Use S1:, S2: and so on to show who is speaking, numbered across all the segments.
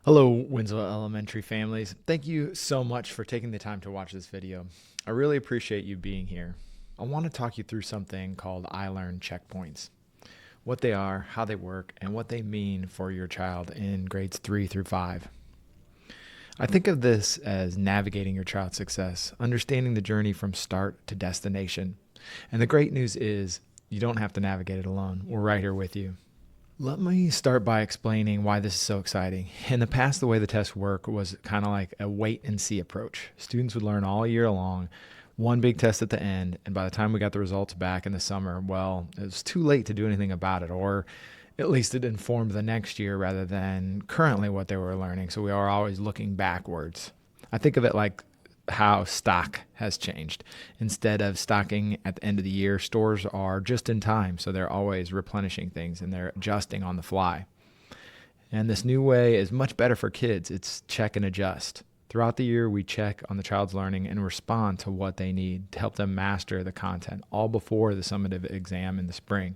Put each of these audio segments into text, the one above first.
S1: Hello, Winslow Elementary families. Thank you so much for taking the time to watch this video. I really appreciate you being here. I want to talk you through something called ILearn checkpoints, what they are, how they work, and what they mean for your child in grades 3 through 5. I think of this as navigating your child's success, understanding the journey from start to destination. And the great news is you don't have to navigate it alone. We're right here with you. Let me start by explaining why this is so exciting. In the past, the way the tests work was kind of like a wait and see approach. Students would learn all year long, one big test at the end, and by the time we got the results back in the summer, well, it was too late to do anything about it, or at least it informed the next year rather than currently what they were learning. So we are always looking backwards. I think of it like how stock has changed. Instead of stocking at the end of the year, stores are just in time, so they're always replenishing things and they're adjusting on the fly. And this new way is much better for kids. It's check and adjust. Throughout the year, we check on the child's learning and respond to what they need to help them master the content, all before the summative exam in the spring.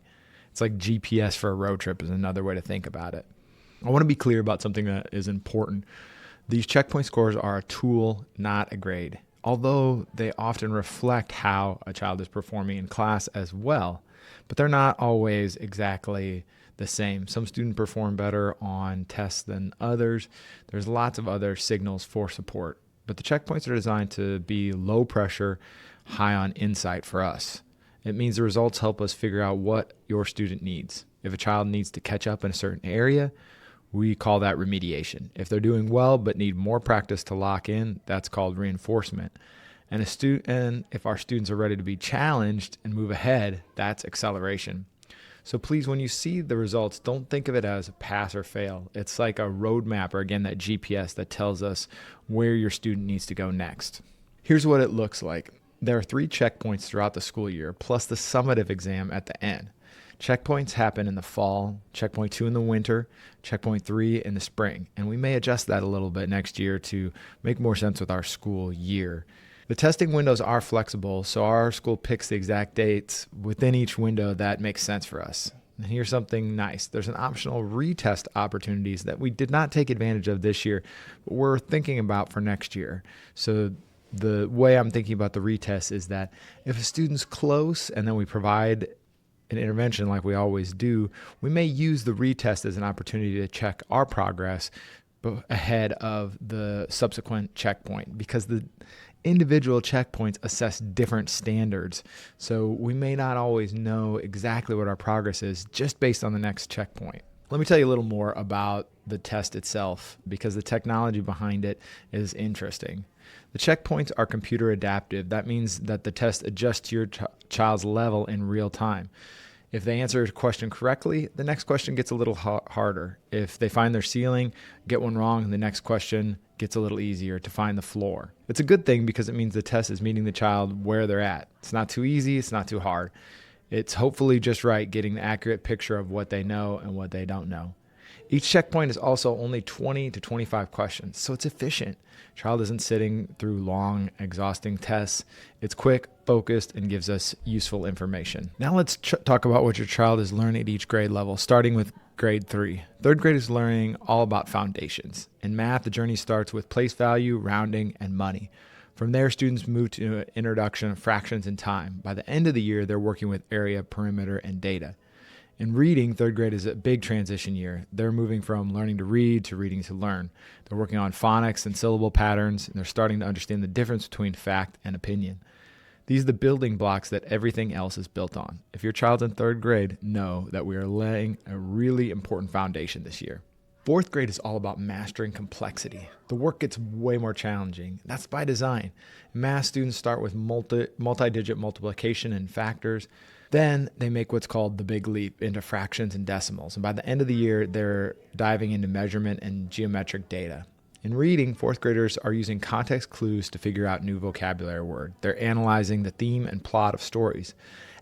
S1: It's like GPS for a road trip is another way to think about it. I want to be clear about something that is important. These checkpoint scores are a tool, not a grade, although they often reflect how a child is performing in class as well, but they're not always exactly the same. Some students perform better on tests than others. There's lots of other signals for support, but the checkpoints are designed to be low pressure, high on insight for us. It means the results help us figure out what your student needs. If a child needs to catch up in a certain area, we call that remediation. If they're doing well but need more practice to lock in, that's called reinforcement. And if our students are ready to be challenged and move ahead, that's acceleration. So please, when you see the results, don't think of it as a pass or fail. It's like a roadmap, or again, that GPS that tells us where your student needs to go next. Here's what it looks like. There are 3 checkpoints throughout the school year, plus the summative exam at the end. Checkpoints happen in the fall, checkpoint 2 in the winter, checkpoint 3 in the spring, and we may adjust that a little bit next year to make more sense with our school year. The testing windows are flexible, so our school picks the exact dates within each window that makes sense for us. And here's something nice. There's an optional retest opportunities that we did not take advantage of this year, but we're thinking about for next year. So the way I'm thinking about the retest is that if a student's close and then we provide an intervention like we always do, we may use the retest as an opportunity to check our progress ahead of the subsequent checkpoint, because the individual checkpoints assess different standards. So we may not always know exactly what our progress is just based on the next checkpoint. Let me tell you a little more about the test itself, because the technology behind it is interesting. The checkpoints are computer adaptive. That means that the test adjusts to your child's level in real time. If they answer a question correctly, the next question gets a little harder. If they find their ceiling, get one wrong, the next question gets a little easier to find the floor. It's a good thing because it means the test is meeting the child where they're at. It's not too easy, it's not too hard. It's hopefully just right, getting the accurate picture of what they know and what they don't know. Each checkpoint is also only 20 to 25 questions, so it's efficient. Child isn't sitting through long, exhausting tests. It's quick, focused, and gives us useful information. Now let's talk about what your child is learning at each grade level, starting with grade 3. Third grade is learning all about foundations. In math, the journey starts with place value, rounding, and money. From there, students move to an introduction of fractions and time. By the end of the year, they're working with area, perimeter, and data. In reading, third grade is a big transition year. They're moving from learning to read to reading to learn. They're working on phonics and syllable patterns, and they're starting to understand the difference between fact and opinion. These are the building blocks that everything else is built on. If your child's in third grade, know that we are laying a really important foundation this year. Fourth grade is all about mastering complexity. The work gets way more challenging. That's by design. Math students start with multi-digit multiplication and factors. Then they make what's called the big leap into fractions and decimals. And by the end of the year, they're diving into measurement and geometric data. In reading, fourth graders are using context clues to figure out new vocabulary word. They're analyzing the theme and plot of stories.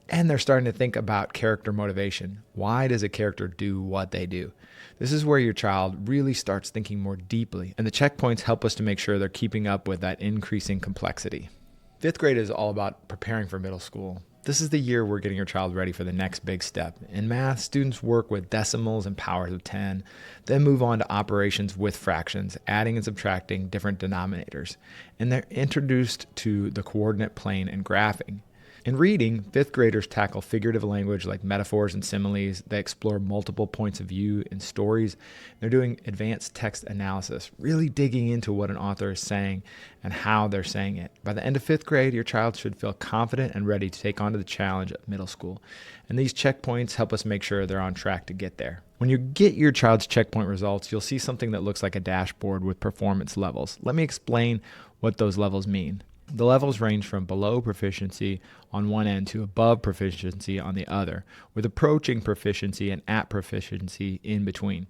S1: And they're starting to think about character motivation. Why does a character do what they do? This is where your child really starts thinking more deeply. And the checkpoints help us to make sure they're keeping up with that increasing complexity. Fifth grade is all about preparing for middle school. This is the year we're getting your child ready for the next big step. In math, students work with decimals and powers of 10, then move on to operations with fractions, adding and subtracting different denominators. And they're introduced to the coordinate plane and graphing. In reading, fifth graders tackle figurative language like metaphors and similes. They explore multiple points of view in stories. They're doing advanced text analysis, really digging into what an author is saying and how they're saying it. By the end of fifth grade, your child should feel confident and ready to take on the challenge of middle school. And these checkpoints help us make sure they're on track to get there. When you get your child's checkpoint results, you'll see something that looks like a dashboard with performance levels. Let me explain what those levels mean. The levels range from below proficiency on one end to above proficiency on the other, with approaching proficiency and at proficiency in between.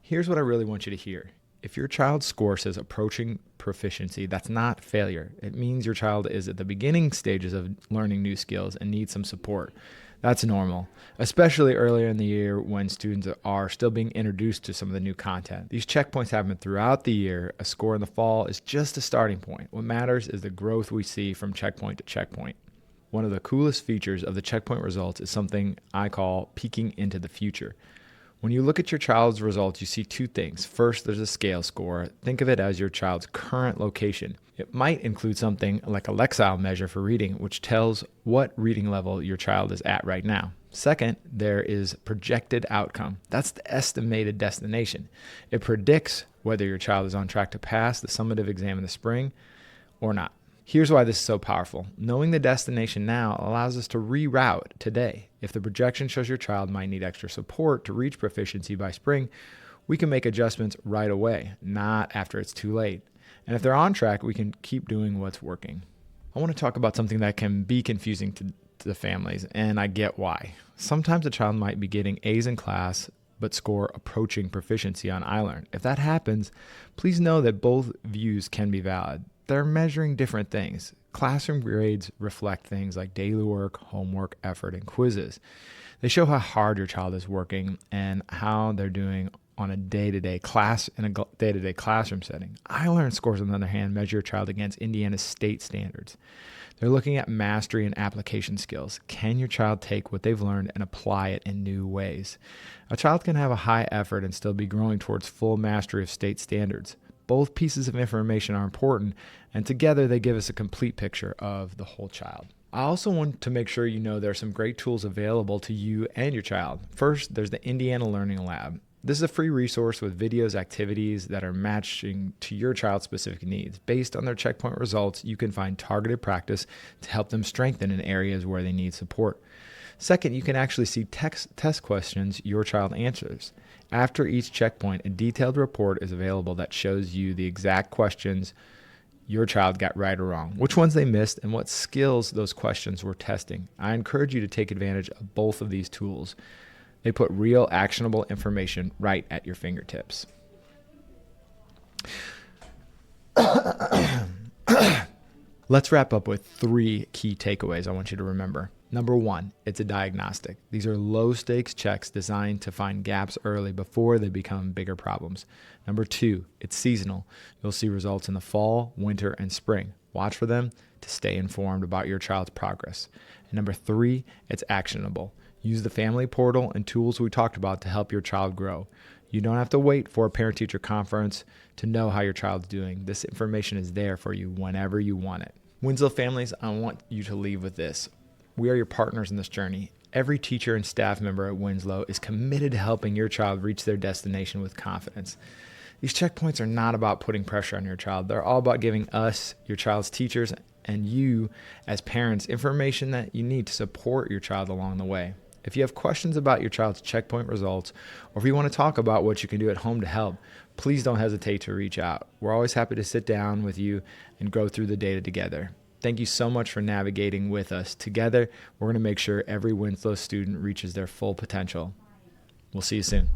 S1: Here's what I really want you to hear. If your child's score says approaching proficiency, that's not failure. It means your child is at the beginning stages of learning new skills and needs some support. That's normal, especially earlier in the year when students are still being introduced to some of the new content. These checkpoints happen throughout the year. A score in the fall is just a starting point. What matters is the growth we see from checkpoint to checkpoint. One of the coolest features of the checkpoint results is something I call peeking into the future. When you look at your child's results, you see two things. First, there's a scale score. Think of it as your child's current location. It might include something like a Lexile measure for reading, which tells what reading level your child is at right now. Second, there is projected outcome. That's the estimated destination. It predicts whether your child is on track to pass the summative exam in the spring or not. Here's why this is so powerful. Knowing the destination now allows us to reroute today. If the projection shows your child might need extra support to reach proficiency by spring, we can make adjustments right away, not after it's too late. And if they're on track, we can keep doing what's working. I want to talk about something that can be confusing to the families, and I get why. Sometimes a child might be getting A's in class, but score approaching proficiency on ILearn. If that happens, please know that both views can be valid. They're measuring different things. Classroom grades reflect things like daily work, homework, effort, and quizzes. They show how hard your child is working and how they're doing on a day-to-day classroom setting. ILearn scores, on the other hand, measure your child against Indiana's state standards. They're looking at mastery and application skills. Can your child take what they've learned and apply it in new ways? A child can have a high effort and still be growing towards full mastery of state standards. Both pieces of information are important, and together they give us a complete picture of the whole child. I also want to make sure you know there are some great tools available to you and your child. First, there's the Indiana Learning Lab. This is a free resource with videos, activities that are matching to your child's specific needs. Based on their checkpoint results, you can find targeted practice to help them strengthen in areas where they need support. Second, you can actually see test questions your child answers. After each checkpoint, a detailed report is available that shows you the exact questions your child got right or wrong, which ones they missed, and what skills those questions were testing. I encourage you to take advantage of both of these tools. They put real, actionable information right at your fingertips. Let's wrap up with 3 key takeaways I want you to remember. Number 1, it's a diagnostic. These are low-stakes checks designed to find gaps early before they become bigger problems. Number 2, it's seasonal. You'll see results in the fall, winter, and spring. Watch for them to stay informed about your child's progress. And number 3, it's actionable. Use the family portal and tools we talked about to help your child grow. You don't have to wait for a parent-teacher conference to know how your child's doing. This information is there for you whenever you want it. Winslow families, I want you to leave with this. We are your partners in this journey. Every teacher and staff member at Winslow is committed to helping your child reach their destination with confidence. These checkpoints are not about putting pressure on your child. They're all about giving us, your child's teachers, and you as parents information that you need to support your child along the way. If you have questions about your child's checkpoint results, or if you want to talk about what you can do at home to help, please don't hesitate to reach out. We're always happy to sit down with you and go through the data together. Thank you so much for navigating with us. Together, we're going to make sure every Winslow student reaches their full potential. We'll see you soon.